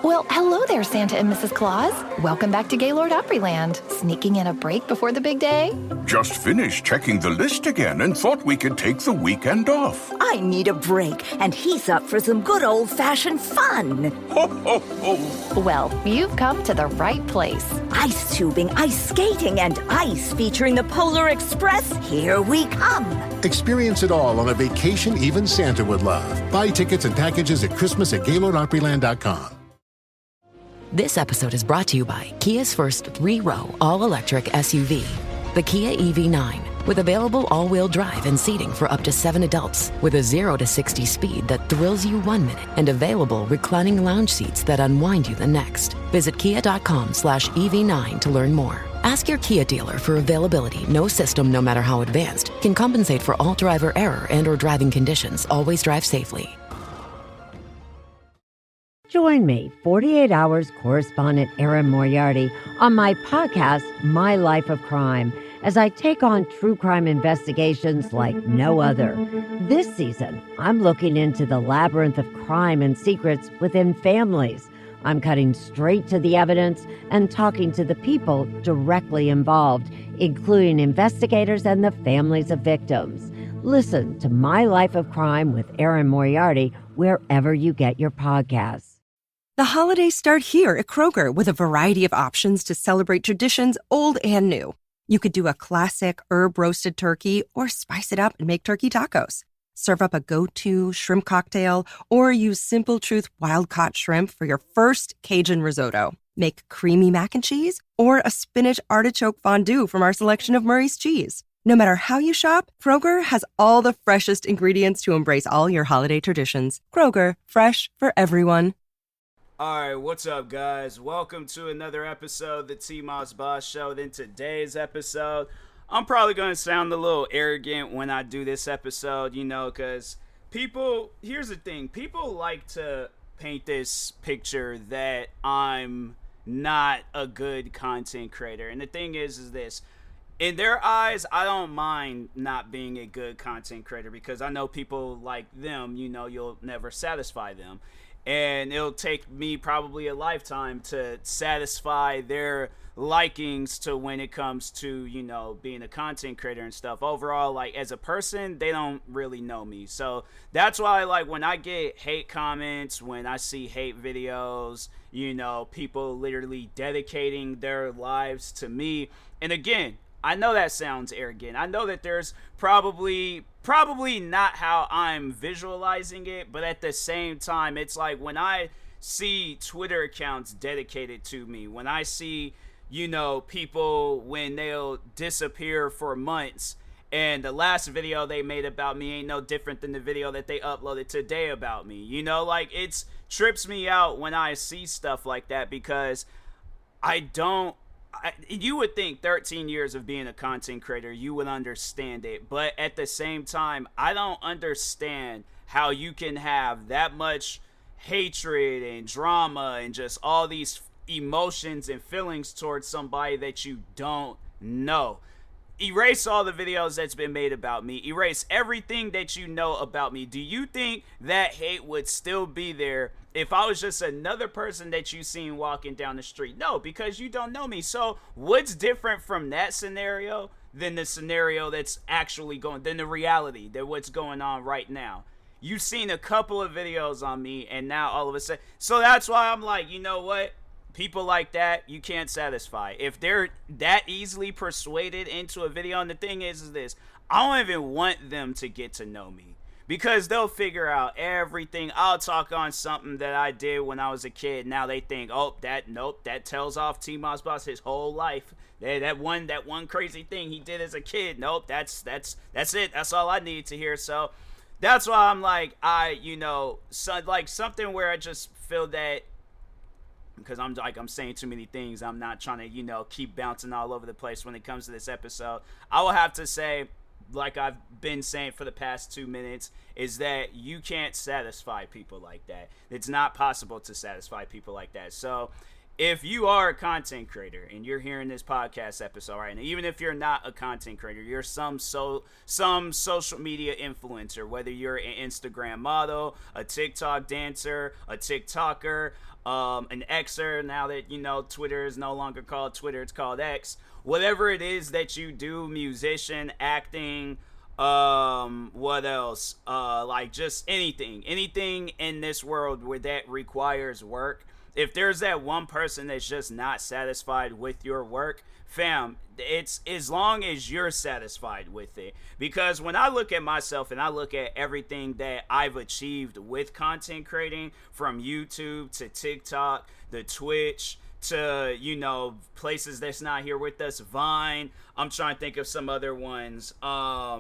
Well, hello there, Santa and Mrs. Claus. Welcome back to Gaylord Opryland. Sneaking in a break before the big day? Just finished checking the list again and thought we could take the weekend off. I need a break, and he's up for some good old-fashioned fun. Ho, ho, ho. Well, you've come to the right place. Ice tubing, ice skating, and ice featuring the Polar Express. Here we come. Experience it all on a vacation even Santa would love. Buy tickets and packages at Christmas at GaylordOpryland.com. This episode is brought to you by Kia's first 3-row all-electric SUV, the Kia EV9, with available all-wheel drive and seating for up to 7 adults, with a 0 to 60 speed that thrills you 1 minute, and available reclining lounge seats that unwind you the next. Visit kia.com/EV9 to learn more. Ask your Kia dealer for availability. No system, no matter how advanced, can compensate for all driver error and/or driving conditions. Always drive safely. Join me, 48 Hours correspondent Erin Moriarty, on my podcast, My Life of Crime, as I take on true crime investigations like no other. This season, I'm looking into the labyrinth of crime and secrets within families. I'm cutting straight to the evidence and talking to the people directly involved, including investigators and the families of victims. Listen to My Life of Crime with Erin Moriarty wherever you get your podcasts. The holidays start here at Kroger with a variety of options to celebrate traditions old and new. You could do a classic herb-roasted turkey or spice it up and make turkey tacos. Serve up a go-to shrimp cocktail or use Simple Truth wild-caught shrimp for your first Cajun risotto. Make creamy mac and cheese or a spinach artichoke fondue from our selection of Murray's cheese. No matter how you shop, Kroger has all the freshest ingredients to embrace all your holiday traditions. Kroger, fresh for everyone. Alright, what's up, guys? Welcome to another episode of the TMossBoss Show. In today's episode, I'm probably going to sound a little arrogant when I do this episode, because here's the thing, people like to paint this picture that I'm not a good content creator. And the thing is this, in their eyes, I don't mind not being a good content creator because I know people like them, you'll never satisfy them. And it'll take me probably a lifetime to satisfy their likings to when it comes to, being a content creator and stuff. Overall, like, as a person, they don't really know me. So that's why, like, when I get hate comments, when I see hate videos, people literally dedicating their lives to me. And again, I know that sounds arrogant. I know that there's probably not how I'm visualizing it, but at the same time, it's like when I see Twitter accounts dedicated to me, when I see, people when they'll disappear for months, and the last video they made about me ain't no different than the video that they uploaded today about me, it trips me out when I see stuff like that because you would think 13 years of being a content creator, you would understand it. But at the same time, I don't understand how you can have that much hatred and drama and just all these emotions and feelings towards somebody that you don't know. Erase all the videos that's been made about me. Erase everything that you know about me. Do you think that hate would still be there if I was just another person that you seen walking down the street? No, because you don't know me. So what's different from that scenario than the scenario that's actually than the reality that what's going on right now? You've seen a couple of videos on me and now all of a sudden. So that's why I'm like, you know what? People like that, you can't satisfy. If they're that easily persuaded into a video, and the thing is this, I don't even want them to get to know me because they'll figure out everything. I'll talk on something that I did when I was a kid. Now they think, that tells off TMossBoss his whole life. That one crazy thing he did as a kid. Nope, that's it. That's all I need to hear. So that's why I'm like, something where I just feel that. Because I'm saying too many things. I'm not trying to, keep bouncing all over the place when it comes to this episode. I will have to say, like I've been saying for the past 2 minutes, is that you can't satisfy people like that. It's not possible to satisfy people like that. So if you are a content creator and you're hearing this podcast episode right now, even if you're not a content creator, you're some social media influencer, whether you're an Instagram model, a TikTok dancer, a TikToker, an Xer, now that, you know, Twitter is no longer called Twitter, it's called X. Whatever it is that you do, musician, acting, what else? Like just anything in this world where that requires work. If there's that one person that's just not satisfied with your work, fam, it's as long as you're satisfied with it. Because when I look at myself and I look at everything that I've achieved with content creating, from YouTube to TikTok, the Twitch, to, you know, places that's not here with us, Vine. I'm trying to think of some other ones. I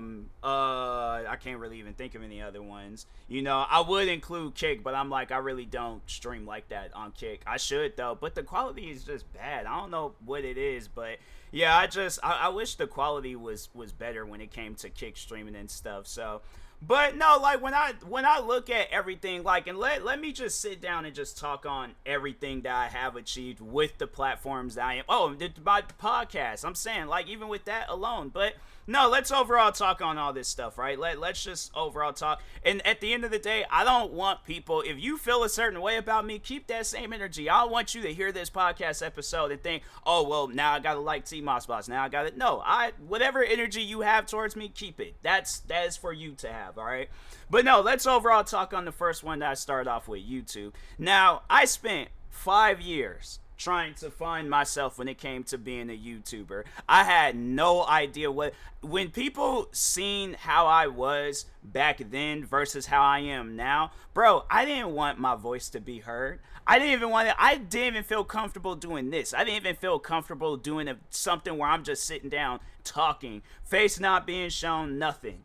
can't really even think of any other ones. You know, I would include Kick, but I'm like, I really don't stream like that on Kick. I should though, but the quality is just bad. I don't know what it is, but yeah, I wish the quality was better when it came to Kick streaming and stuff. So, but no, like when I look at everything, like, and let me just sit down and just talk on everything that I have achieved with the platforms that I am. Oh, my podcast. I'm saying, like, even with that alone. But no, let's overall talk on all this stuff, right? Let's just overall talk. And at the end of the day, I don't want people, if you feel a certain way about me, keep that same energy. I don't want you to hear this podcast episode and think, oh, well, now I gotta like TMossBoss. Now I gotta, no, whatever energy you have towards me, keep it. That is for you to have, all right? But no, let's overall talk on the first one that I started off with, YouTube. Now, I spent 5 years trying to find myself when it came to being a YouTuber. I had no idea when people seen how I was back then versus how I am now, bro, I didn't want my voice to be heard. I didn't even feel comfortable doing this. I didn't even feel comfortable doing something where I'm just sitting down talking, face not being shown, nothing.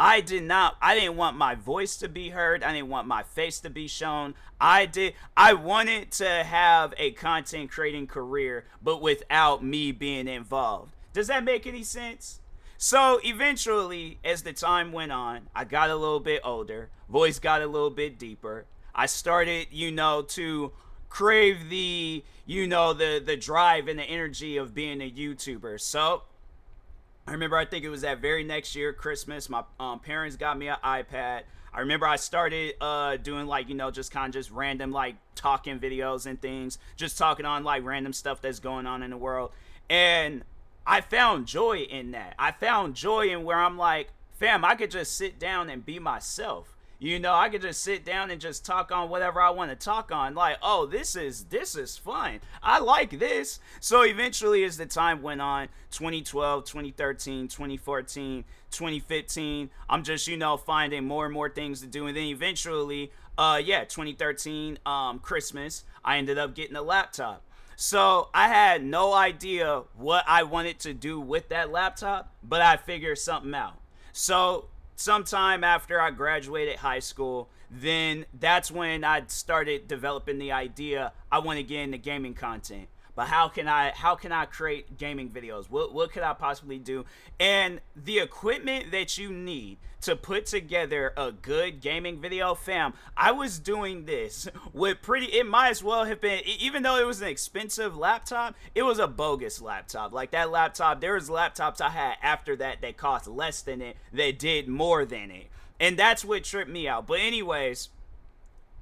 I didn't want my voice to be heard. I didn't want my face to be shown. I wanted to have a content creating career, but without me being involved. Does that make any sense? So eventually, as the time went on, I got a little bit older, voice got a little bit deeper. I started, to crave the drive and the energy of being a YouTuber. So I remember, I think it was that very next year, Christmas, my parents got me an iPad. I remember I started doing just random talking videos and things, just talking on random stuff that's going on in the world. And I found joy in that. I found joy in where I'm like, fam, I could just sit down and be myself. I could just sit down and just talk on whatever I want to talk on. Like, oh, this is fun. I like this. So eventually, as the time went on, 2012, 2013, 2014, 2015, I'm just, finding more and more things to do. And then eventually, 2013, Christmas, I ended up getting a laptop. So I had no idea what I wanted to do with that laptop, but I figured something out. So sometime after I graduated high school, then that's when I started developing the idea I want to get into gaming content. But how can I create gaming videos? What could I possibly do? And the equipment that you need to put together a good gaming video, fam, I was doing this with it might as well have been, even though it was an expensive laptop, it was a bogus laptop. Like that laptop, there was laptops I had after that cost less than it, that did more than it. And that's what tripped me out. But anyways,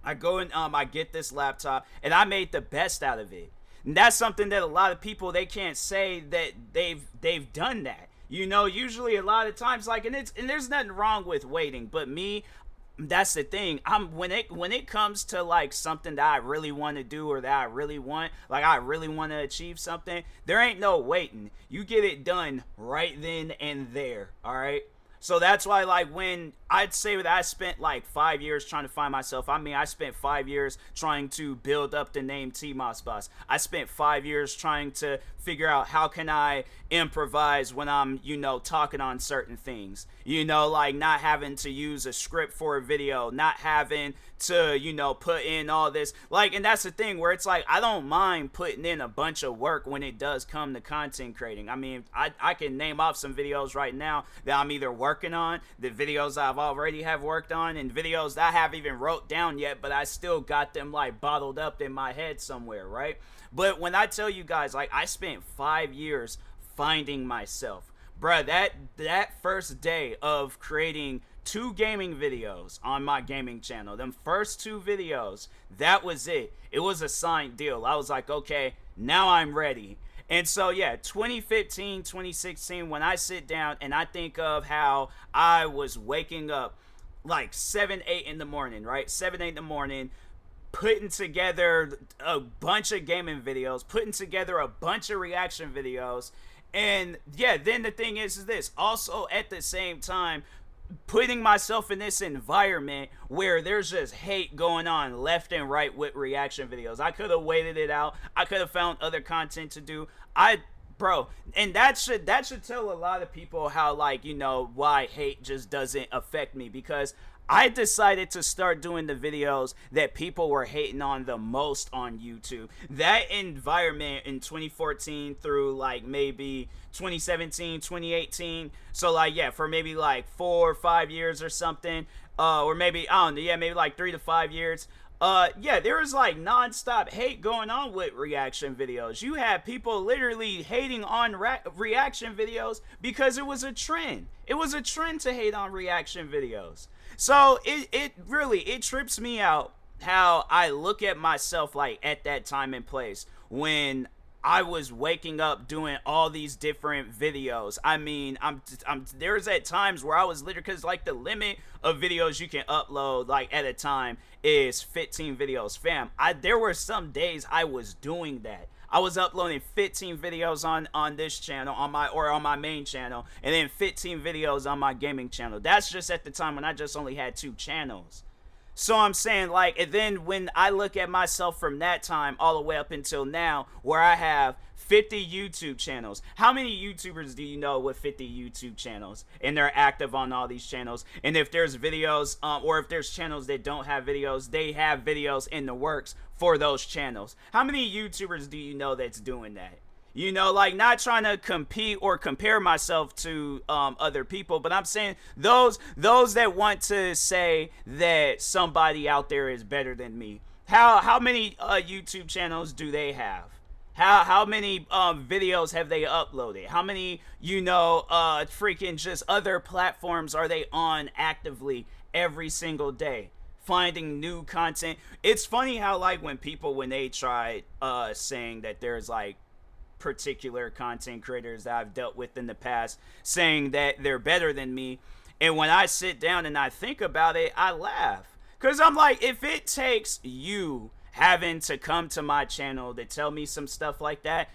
I go and I get this laptop and I made the best out of it. And that's something that a lot of people, they can't say that they've done that. Usually a lot of times, and there's nothing wrong with waiting, but me, that's the thing. When it comes to something that I really want to do, or that I really want to achieve something, there ain't no waiting. You get it done right then and there. All right. So that's why, when I'd say that I spent 5 years trying to find myself. I spent 5 years trying to build up the name TMossBoss. I spent 5 years trying to figure out how can I improvise when I'm, talking on certain things. Not having to use a script for a video, not having to, put in all this. And that's the thing where it's I don't mind putting in a bunch of work when it does come to content creating. I can name off some videos right now that I'm either working working on, the videos I've already have worked on, and videos that I haven't even wrote down yet, but I still got them like bottled up in my head somewhere, right? But when I tell you guys, like, I spent 5 years finding myself, bruh, that first day of creating 2 gaming videos on my gaming channel, them first 2 videos, that was it. It was a signed deal. I was like, okay, now I'm ready. And so, yeah, 2015, 2016, when I sit down and I think of how I was waking up like 7, 8 in the morning, right? 7, 8 in the morning, putting together a bunch of gaming videos, putting together a bunch of reaction videos. And yeah, then the thing is this, also at the same time, putting myself in this environment where there's just hate going on left and right with reaction videos. I could have waited it out. I could have found other content to do. Bro, and that should tell a lot of people how, like, you know, why hate just doesn't affect me, because I decided to start doing the videos that people were hating on the most on YouTube. That environment in 2014 through like maybe 2017, 2018. So like, yeah, for maybe like 4 or 5 years or something, or maybe, I don't know, yeah, maybe like 3 to 5 years. Yeah, there was like non-stop hate going on with reaction videos. You had people literally hating on reaction videos because it was a trend. It was a trend to hate on reaction videos. So it really trips me out how I look at myself like at that time and place when I was waking up doing all these different videos. I mean, there's at times where I was literally, because like the limit of videos you can upload like at a time is 15 videos, fam. There were some days I was doing that. I was uploading 15 videos on this channel, on my main channel, and then 15 videos on my gaming channel. That's just at the time when I just only had 2 channels. So I'm saying, like, and then when I look at myself from that time all the way up until now, where I have 50 YouTube channels. How many YouTubers do you know with 50 YouTube channels? And they're active on all these channels. And if there's videos, or if there's channels that don't have videos, they have videos in the works for those channels. How many YouTubers do you know that's doing that? You know, like, not trying to compete or compare myself to other people, but I'm saying those that want to say that somebody out there is better than me. How many YouTube channels do they have? How many videos have they uploaded? How many, you know, freaking just other platforms are they on actively every single day? Finding new content. It's funny how, like, when they try saying that there's like particular content creators that I've dealt with in the past saying that they're better than me, and when I sit down and I think about it, I laugh, because I'm like, if it takes you having to come to my channel to tell me some stuff like that,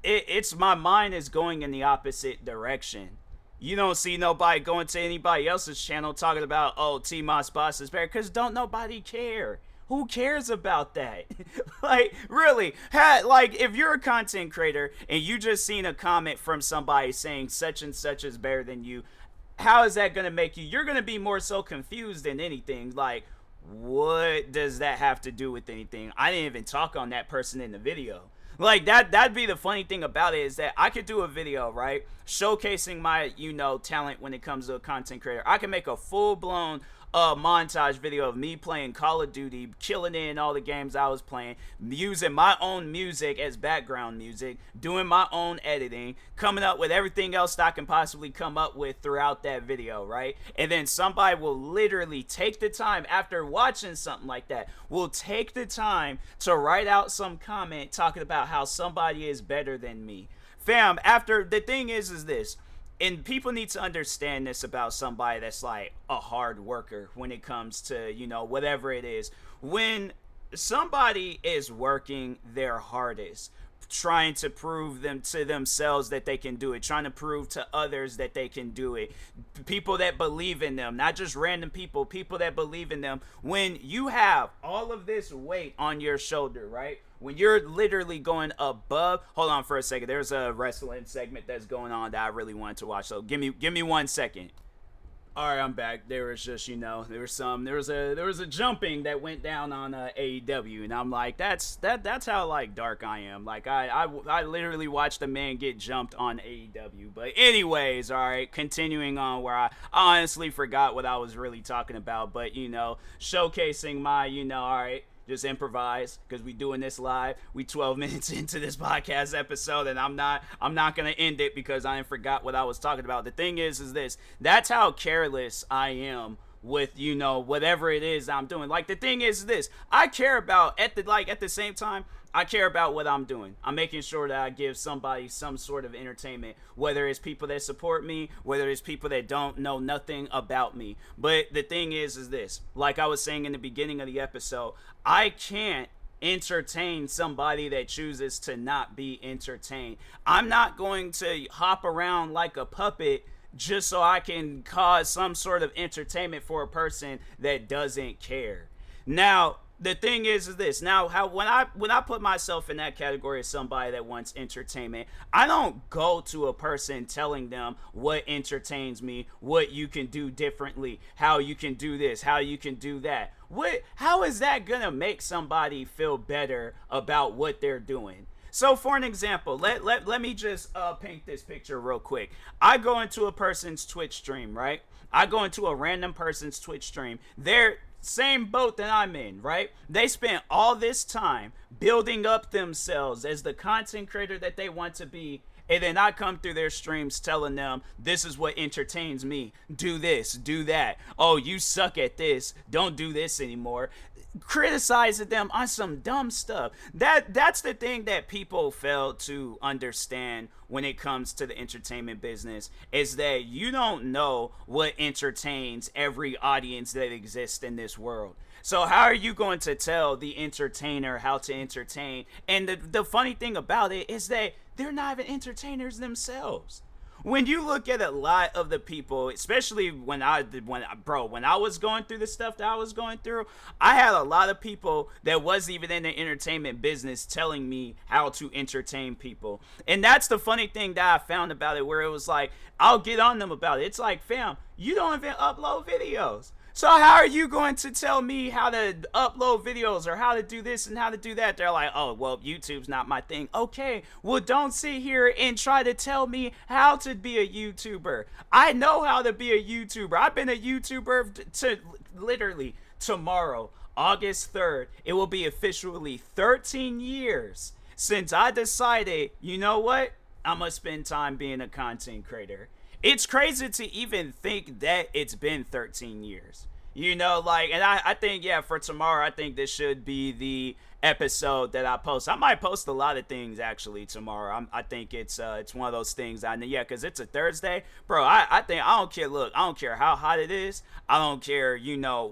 it's my mind is going in the opposite direction. You don't see nobody going to anybody else's channel talking about, oh, TMossBoss is better, because don't nobody care. Who cares about that? Like, really, like, if you're a content creator and you just seen a comment from somebody saying such and such is better than you, how is that going to make you? You're going to be more so confused than anything. Like, what does that have to do with anything? I didn't even talk on that person in the video. Like, that'd be the funny thing about it, is that I could do a video, right, showcasing my, you know, talent when it comes to a content creator. I can make a full-blown montage video of me playing Call of Duty, killing it in all the games I was playing, using my own music as background music, doing my own editing, coming up with everything else that I can possibly come up with throughout that video, right? And then somebody will literally take the time, after watching something like that, will take the time to write out some comment talking about how somebody is better than me. Fam, after, the thing is this, and people need to understand this about somebody that's like a hard worker when it comes to, you know, whatever it is. When somebody is working their hardest, trying to prove them to themselves that they can do it, trying to prove to others that they can do it, people that believe in them, not just random people that believe in them, when you have all of this weight on your shoulder, right? When you're literally going above, hold on for a second, there's a wrestling segment that's going on that I really wanted to watch, so give me 1 second. All right, I'm back. There was just, there was a jumping that went down on AEW, and I'm like, that's how like dark I am. Like I literally watched a man get jumped on AEW. But anyways, all right, continuing on where I honestly forgot what I was really talking about, but showcasing my, all right. Just improvise because we doing this live. We 12 minutes into this podcast episode, and I'm not gonna end it because I forgot what I was talking about. The thing is this. That's how careless I am with whatever it is I'm doing. Like the thing is this. I care about at the same time. I care about what I'm doing. I'm making sure that I give somebody some sort of entertainment, whether it's people that support me, whether it's people that don't know nothing about me. But the thing is this, like I was saying in the beginning of the episode, I can't entertain somebody that chooses to not be entertained. I'm not going to hop around like a puppet just so I can cause some sort of entertainment for a person that doesn't care. Now, the thing is this. Now, when I put myself in that category of somebody that wants entertainment, I don't go to a person telling them what entertains me, what you can do differently, how you can do this, how you can do that. How is that gonna make somebody feel better about what they're doing? So for an example, let me just paint this picture real quick. I go into a person's Twitch stream, right? I go into a random person's Twitch stream. They're same boat that I'm in, right? They spent all this time building up themselves as the content creator that they want to be, and then I come through their streams telling them, this is what entertains me. Do this, do that. Oh, you suck at this. Don't do this anymore. Criticizing them on some dumb stuff. That's the thing that people fail to understand when it comes to the entertainment business, is that you don't know what entertains every audience that exists in this world. So how are you going to tell the entertainer how to entertain? And the funny thing about it is that they're not even entertainers themselves. When you look at a lot of the people, especially when I was going through the stuff that I was going through, I had a lot of people that wasn't even in the entertainment business telling me how to entertain people. And that's the funny thing that I found about it, where it was like, I'll get on them about it. It's like, fam, you don't even upload videos. So how are you going to tell me how to upload videos or how to do this and how to do that? They're like, oh, well, YouTube's not my thing. Okay, well, don't sit here and try to tell me how to be a YouTuber. I know how to be a YouTuber. I've been a YouTuber to literally tomorrow, August 3rd. It will be officially 13 years since I decided, you know what? I'm going to spend time being a content creator. It's crazy to even think that it's been 13 years. And I think, for tomorrow, I think this should be the episode that I post. I might post a lot of things, actually, tomorrow. I think it's one of those things. Because it's a Thursday. Bro, I don't care. Look, I don't care how hot it is. I don't care,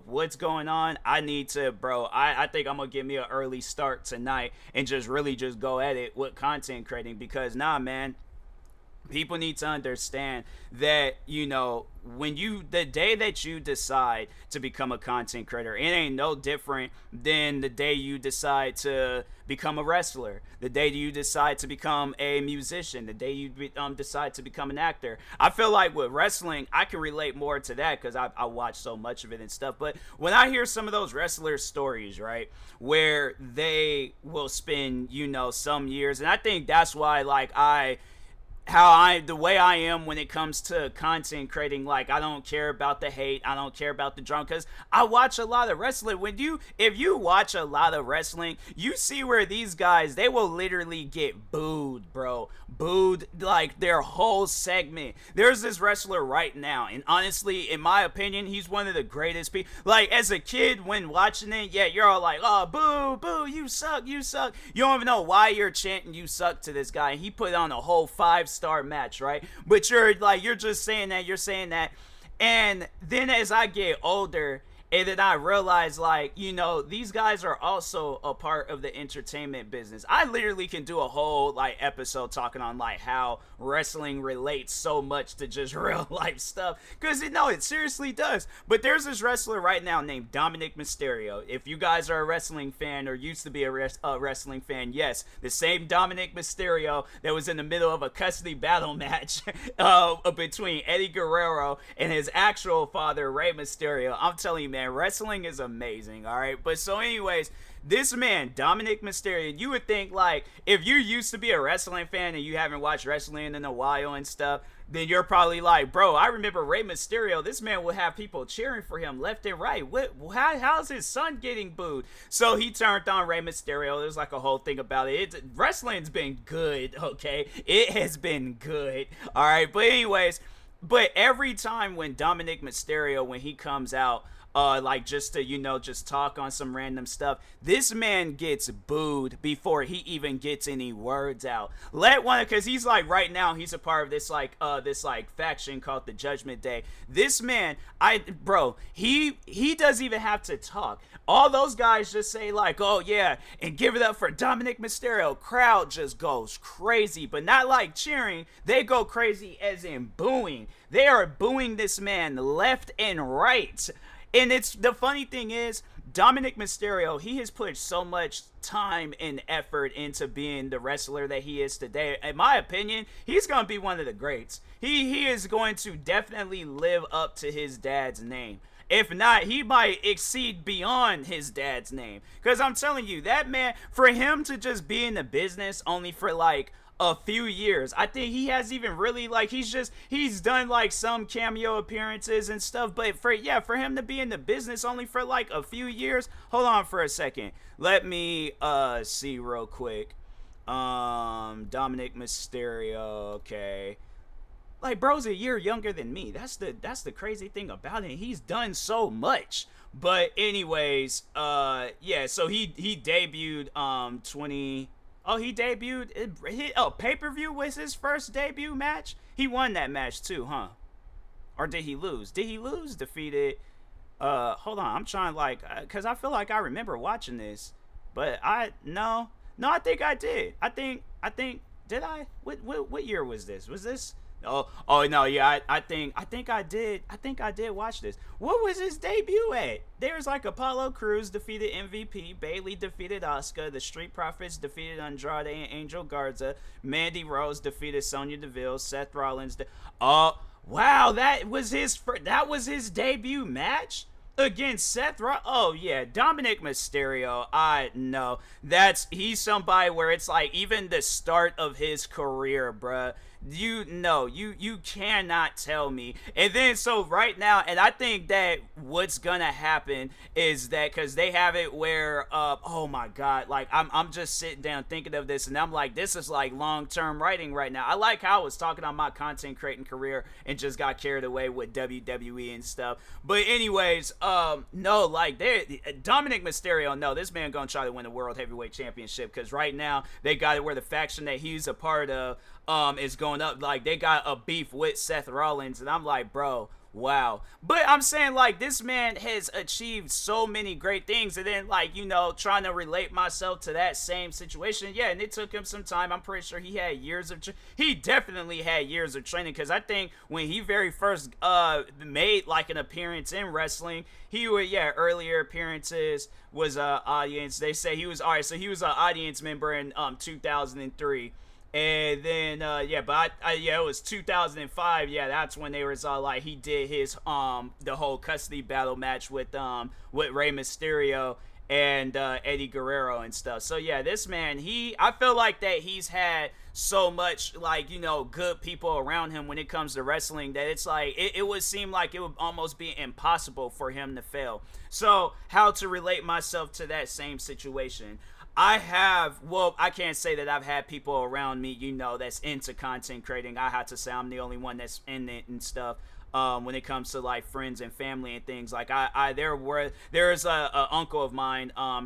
what's going on. I need to, I think I'm going to give me an early start tonight and just really just go at it with content creating. Because, man, people need to understand that, the day that you decide to become a content creator, it ain't no different than the day you decide to become a wrestler, the day you decide to become a musician, the day you decide to become an actor. I feel like with wrestling, I can relate more to that because I watch so much of it and stuff. But when I hear some of those wrestlers' stories, right, where they will spend, some years, and I think that's why, the way I am when it comes to content creating, I don't care about the hate, I don't care about the drama, because I watch a lot of wrestling. If you watch a lot of wrestling, you see where these guys, they will literally get booed, bro. Booed, their whole segment. There's this wrestler right now, and honestly, in my opinion, he's one of the greatest people. As a kid, when watching it, you're all like, oh, boo, boo, you suck, you suck. You don't even know why you're chanting you suck to this guy, and he put on a whole 5-star match, right? But you're just saying that, and then as I get older And then I realized, like, you know, these guys are also a part of the entertainment business. I literally can do a whole, like, episode talking on, like, how wrestling relates so much to just real life stuff. Because, you know, it seriously does. But there's this wrestler right now named Dominic Mysterio. If you guys are a wrestling fan or used to be a wrestling fan, yes, the same Dominic Mysterio that was in the middle of a custody battle match between Eddie Guerrero and his actual father, Rey Mysterio. I'm telling you, man, wrestling is amazing, all right? But so anyways, this man, Dominic Mysterio, you would think, like, if you used to be a wrestling fan and you haven't watched wrestling in a while and stuff, then you're probably like, bro, I remember Rey Mysterio. This man would have people cheering for him left and right. How's his son getting booed? So he turned on Rey Mysterio. There's like a whole thing about it. Wrestling's been good, okay? It has been good, all right? But anyways, but every time when Dominic Mysterio, when he comes out, like just to, you know, just talk on some random stuff, this man gets booed before he even gets any words out. Because he's like, right now he's a part of this like faction called the Judgment Day. This man, he doesn't even have to talk. All those guys just say like, oh yeah, and give it up for Dominic Mysterio. Crowd just goes crazy, but not like cheering. They go crazy as in booing. They are booing this man left and right. And it's the funny thing is, Dominic Mysterio, he has put so much time and effort into being the wrestler that he is today. In my opinion, he's going to be one of the greats. He is going to definitely live up to his dad's name. If not, he might exceed beyond his dad's name. Because I'm telling you, that man, for him to just be in the business only for like a few years, I think he has even really like he's done like some cameo appearances and stuff, but for him to be in the business only for like a few years. Hold on for a second, let me see real quick. Dominic Mysterio, okay, like bro's a year younger than me. That's the crazy thing about it. He's done so much. But anyways, yeah, so he debuted 20. Oh, he debuted. Pay-per-view was his first debut match. He won that match too, huh? Or did he lose? Did he lose? Defeated. Hold on. I'm trying cause I feel like I remember watching this, but no, I think I did. I think did I? What year was this? Was this? Oh no, yeah, I think I did. I think I did watch this. What was his debut at? There's like Apollo Crews defeated MVP, Bailey defeated Asuka, the Street Profits defeated Andrade and Angel Garza, Mandy Rose defeated Sonya Deville, Seth Rollins. Wow, that was his debut match against Seth Rollins. Oh yeah, Dominic Mysterio. I know he's somebody where it's like even the start of his career, bruh. You cannot tell me. And then so right now, and I think that what's gonna happen is that because they have it where oh my god, like I'm just sitting down thinking of this and I'm like, this is like long-term writing right now. I like how I was talking on my content creating career and just got carried away with WWE and stuff. But anyways, no, like Dominic Mysterio, no, this man gonna try to win the World Heavyweight Championship, because right now they got it where the faction that he's a part of is going up. Like they got a beef with Seth Rollins, and I'm like, bro, wow. But I'm saying like this man has achieved so many great things, and then like, you know, trying to relate myself to that same situation, yeah, and it took him some time. I'm pretty sure he definitely had years of training, because I think when he very first made like an appearance in wrestling, he would earlier appearances was audience. They say he was so he was an audience member in 2003. And then it was 2005. Yeah, that's when they was like he did his the whole custody battle match with Rey Mysterio and Eddie Guerrero and stuff. So yeah, this man, I feel like that he's had so much, like, you know, good people around him when it comes to wrestling, that it's like it would seem like it would almost be impossible for him to fail. So how to relate myself to that same situation? I can't say that I've had people around me, you know, that's into content creating. I have to say I'm the only one that's in it and stuff. When it comes to like friends and family and things, like there's a uncle of mine. I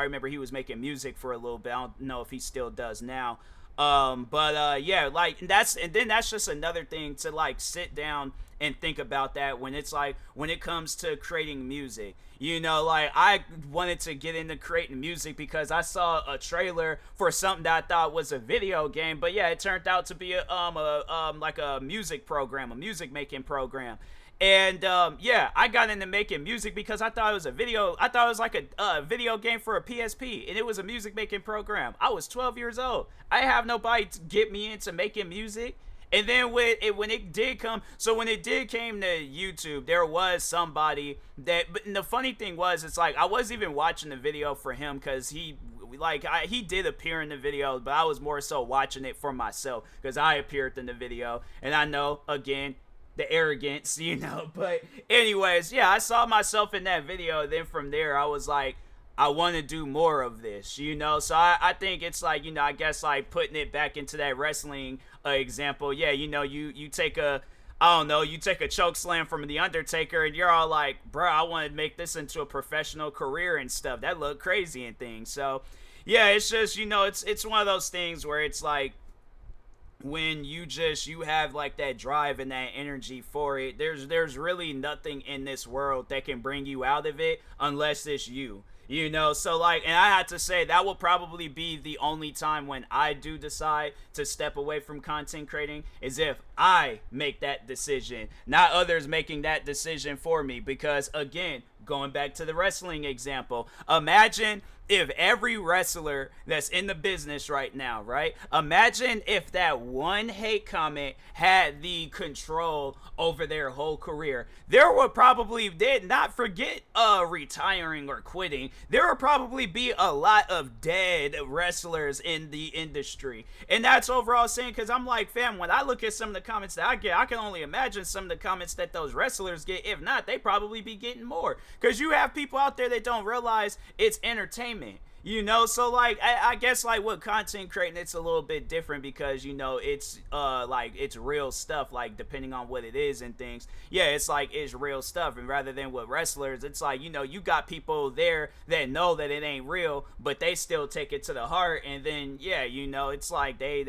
remember he was making music for a little bit. I don't know if he still does now. Yeah, like that's just another thing to like sit down and think about, that when it's like when it comes to creating music. Like I wanted to get into creating music because I saw a trailer for something that I thought was a video game, but yeah, it turned out to be like a music program, a music making program. And yeah, I got into making music because I thought it was like a video game for a PSP, and it was a music making program. I was 12 years old. I have nobody to get me into making music. And then when it did come to YouTube, there was somebody that, but the funny thing was, it's like I wasn't even watching the video for him, because he did appear in the video, but I was more so watching it for myself because I appeared in the video, and I know, again, the arrogance, but anyways, yeah, I saw myself in that video. Then from there, I was like, I want to do more of this, so I think it's like, I guess like putting it back into that wrestling example. Yeah, you take a, I don't know, you take a choke slam from The Undertaker and you're all like, bro, I want to make this into a professional career and stuff. That looked crazy and things. So yeah, it's just, it's one of those things where it's like, when you have like that drive and that energy for it, there's really nothing in this world that can bring you out of it unless it's you. So like, and I had to say that will probably be the only time when I do decide to step away from content creating, is if I make that decision, not others making that decision for me. Because again, going back to the wrestling example, imagine if every wrestler that's in the business right now, right? Imagine if that one hate comment had the control over their whole career. There would probably, did not forget retiring or quitting, there would probably be a lot of dead wrestlers in the industry. And that's overall saying, because I'm like, fam, when I look at some of the comments that I get, I can only imagine some of the comments that those wrestlers get. If not, they probably be getting more, because you have people out there that don't realize it's entertainment. So like I guess like with content creating, it's a little bit different, because it's like it's real stuff, like depending on what it is and things. Yeah, it's like it's real stuff. And rather than with wrestlers, it's like, you got people there that know that it ain't real, but they still take it to the heart. And then yeah, it's like they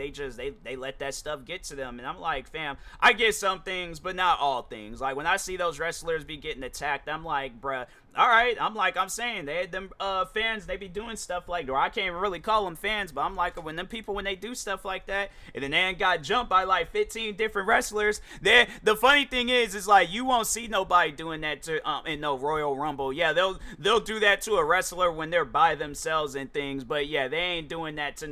let that stuff get to them. And I'm like, fam, I get some things, but not all things. Like when I see those wrestlers be getting attacked, I'm like, bruh, all right, I'm saying they had them fans, they be doing stuff like, or I can't really call them fans, but I'm like, when they do stuff like that, and then they ain't got jumped by like 15 different wrestlers, then the funny thing is like, you won't see nobody doing that to in no Royal Rumble. Yeah, they'll do that to a wrestler when they're by themselves and things, but yeah, they ain't doing that to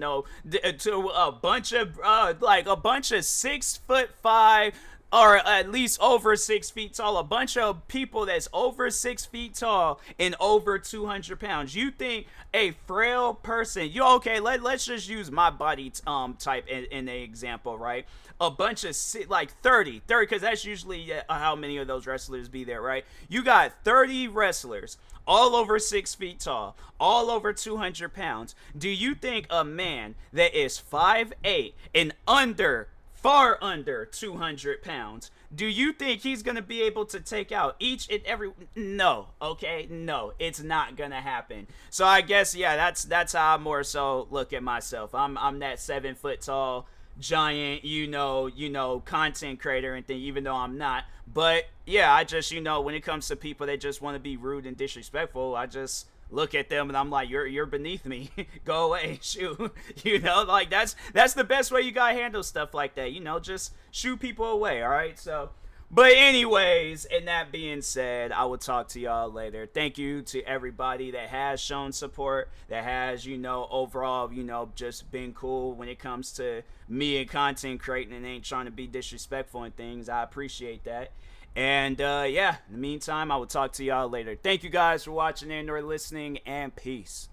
a bunch of 6'5" or at least over 6 feet tall, a bunch of people that's over 6 feet tall and over 200 pounds. You think a frail person, let's just use my body type in the example, right? A bunch of like 30, because that's usually how many of those wrestlers be there, right? You got 30 wrestlers, all over 6 feet tall, all over 200 pounds. Do you think a man that is 5'8" and far under 200 pounds, do you think he's gonna be able to take out each and every? No, okay, no, it's not gonna happen. So I guess, yeah, that's how I more so look at myself. I'm that 7 foot tall giant, content creator and thing, even though I'm not. But yeah, I just, when it comes to people that just want to be rude and disrespectful, I just look at them and I'm like, you're beneath me. Go away. Shoot. Like that's the best way you gotta handle stuff like that. Just shoot people away. All right. So, but anyways, and that being said, I will talk to y'all later. Thank you to everybody that has shown support, that has, overall, just been cool when it comes to me and content creating and ain't trying to be disrespectful and things. I appreciate that. And yeah, in the meantime, I will talk to y'all later. Thank you guys for watching and or listening, and peace.